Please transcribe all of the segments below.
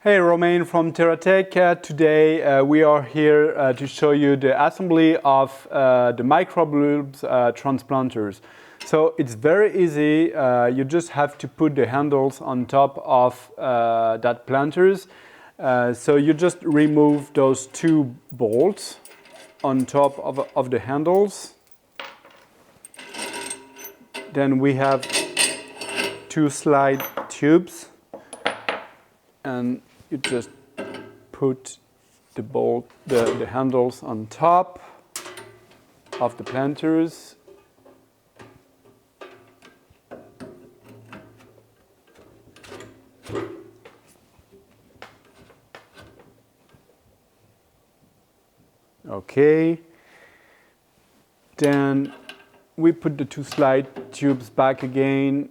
Hey, Romain from TerraTech. Today we are here to show you the assembly of the microbulbs transplanters. So it's very easy. You just have to put the handles on top of that planters. So you just remove those two bolts on top of the handles. Then we have two slide tubes. And you just put the handles on top of the planters. Okay. Then we put the two slide tubes back again.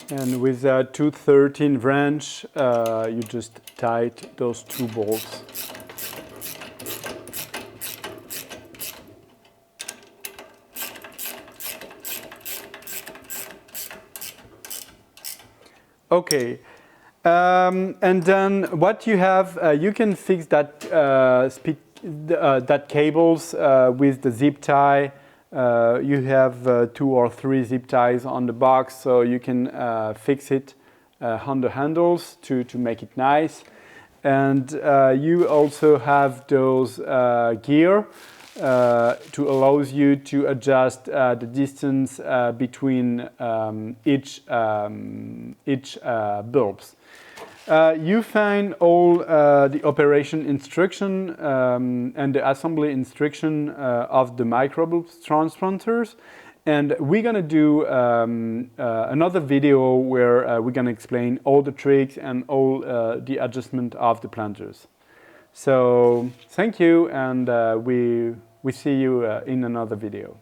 And with a 213 wrench, you just tight those two bolts. Okay, and then what you have, you can fix that that cables with the zip tie. You have 2 or 3 zip ties on the box, so you can fix it on the handles to make it nice. And you also have those gear to allows you to adjust the distance between each bulbs. You find all the operation instruction and the assembly instruction of the microbulbs transplanters, and we're gonna do another video where we're gonna explain all the tricks and all the adjustment of the planters. So thank you, and we see you in another video.